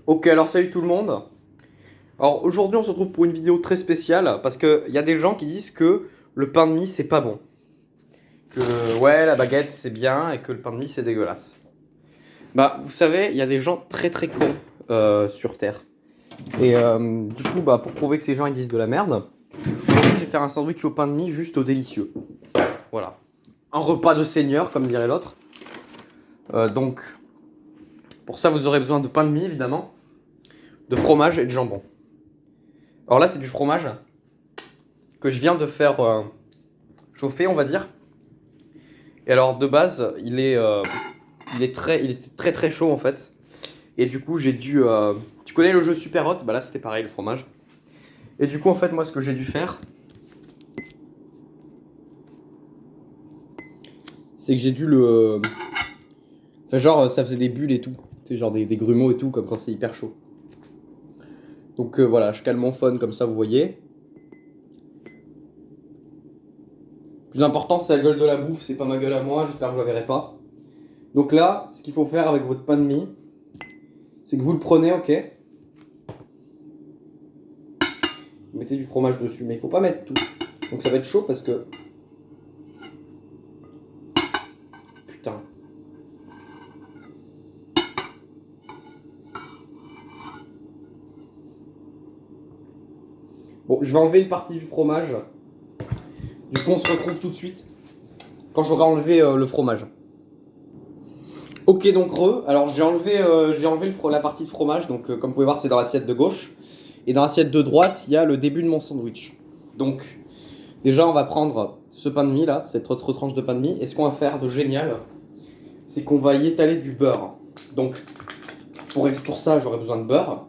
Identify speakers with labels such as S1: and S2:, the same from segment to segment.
S1: Ok, alors salut tout le monde. Alors aujourd'hui on se retrouve pour une vidéo très spéciale parce qu'il y a des gens qui disent que le pain de mie c'est pas bon. Que ouais, la baguette c'est bien et que le pain de mie c'est dégueulasse. Bah vous savez, il y a des gens très très cons sur Terre. Et du coup, bah, pour prouver que ces gens ils disent de la merde, aujourd'hui je vais faire un sandwich au pain de mie juste au délicieux. Voilà. Un repas de seigneur comme dirait l'autre. Donc pour ça vous aurez besoin de pain de mie évidemment, de fromage et de jambon. Alors là c'est du fromage que je viens de faire chauffer, on va dire. Et alors de base, il était très très chaud en fait. Et du coup, j'ai dû. Tu connais le jeu Super Hot? Bah là, c'était pareil, le fromage. Et du coup, en fait, moi, ce que j'ai dû faire, c'est que j'ai dû le. Enfin, genre, ça faisait des bulles et tout. C'est genre des grumeaux et tout, comme quand c'est hyper chaud. Donc voilà, je cale mon phone comme ça, vous voyez. Le plus important, c'est la gueule de la bouffe, c'est pas ma gueule à moi, j'espère que vous la verrez pas. Donc là, ce qu'il faut faire avec votre pain de mie, c'est que vous le prenez, ok. Vous mettez du fromage dessus, mais il faut pas mettre tout. Donc ça va être chaud parce que. Putain. Bon, je vais enlever une partie du fromage. Du coup, on se retrouve tout de suite quand j'aurai enlevé le fromage. Ok, donc alors la partie de fromage. Donc, comme vous pouvez voir, c'est dans l'assiette de gauche. Et dans l'assiette de droite, il y a le début de mon sandwich. Donc, déjà, on va prendre ce pain de mie là, cette autre tranche de pain de mie. Et ce qu'on va faire de génial, c'est qu'on va y étaler du beurre. Donc, pour ça, j'aurai besoin de beurre.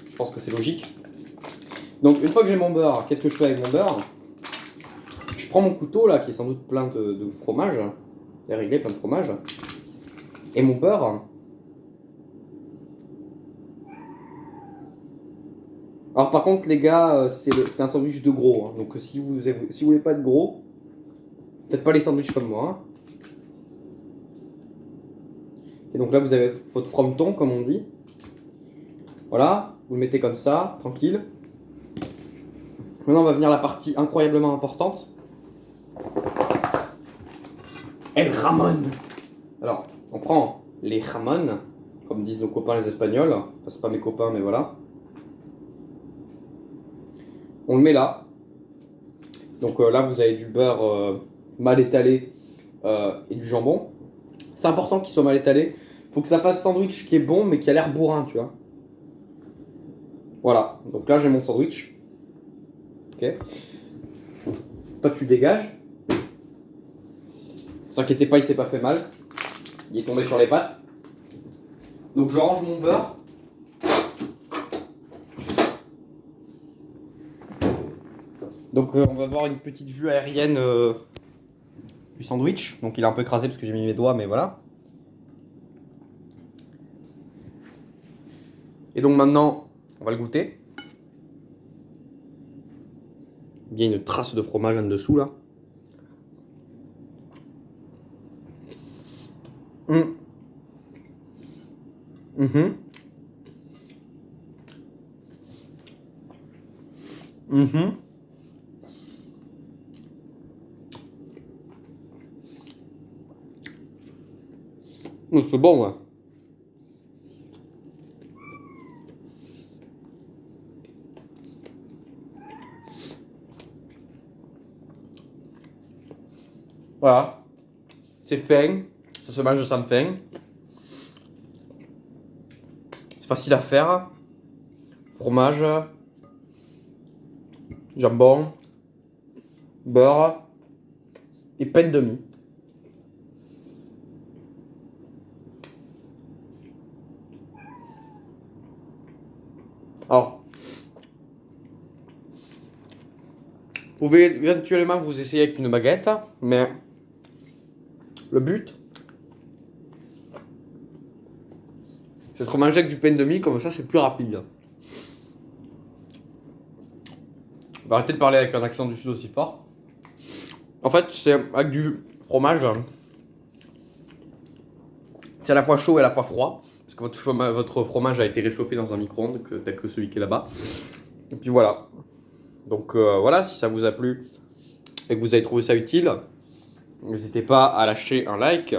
S1: Je pense que c'est logique. Donc, une fois que j'ai mon beurre, qu'est-ce que je fais avec mon beurre? Je prends mon couteau là, qui est sans doute plein de fromage, et réglé plein de fromage, et mon beurre. Alors par contre les gars, c'est un sandwich de gros, hein. Donc si vous voulez pas de gros, faites pas les sandwichs comme moi, hein. Et donc là vous avez votre frometon comme on dit. Voilà, vous le mettez comme ça, tranquille. Maintenant on va venir la partie incroyablement importante. El jamón. Alors, on prend les jamón, comme disent nos copains les espagnols. Enfin, c'est pas mes copains, mais voilà. On le met là. Donc là, vous avez du beurre mal étalé et du jambon. C'est important qu'il soit mal étalé. Faut que ça fasse sandwich qui est bon, mais qui a l'air bourrin, tu vois. Voilà. Donc là, j'ai mon sandwich. Ok. Toi, tu dégages. Ne vous inquiétez pas, il s'est pas fait mal. Il est tombé sur les pattes. Donc je range mon beurre. Donc on va voir une petite vue aérienne du sandwich. Donc il est un peu écrasé parce que j'ai mis mes doigts, mais voilà. Et donc maintenant, on va le goûter. Il y a une trace de fromage en dessous là. Mmh. Mmh. Mmh. C'est bon, ouais. Voilà. C'est fin. Ça se mange sans faim. C'est facile à faire. Fromage, jambon, beurre et pain de mie. Alors, vous pouvez éventuellement vous essayer avec une baguette, mais le but, c'est de manger avec du pain de mie, comme ça c'est plus rapide. On va arrêter de parler avec un accent du sud aussi fort. En fait, c'est avec du fromage. C'est à la fois chaud et à la fois froid. Parce que votre fromage a été réchauffé dans un micro-ondes, tel que celui qui est là-bas. Et puis voilà. Donc voilà, si ça vous a plu et que vous avez trouvé ça utile, n'hésitez pas à lâcher un like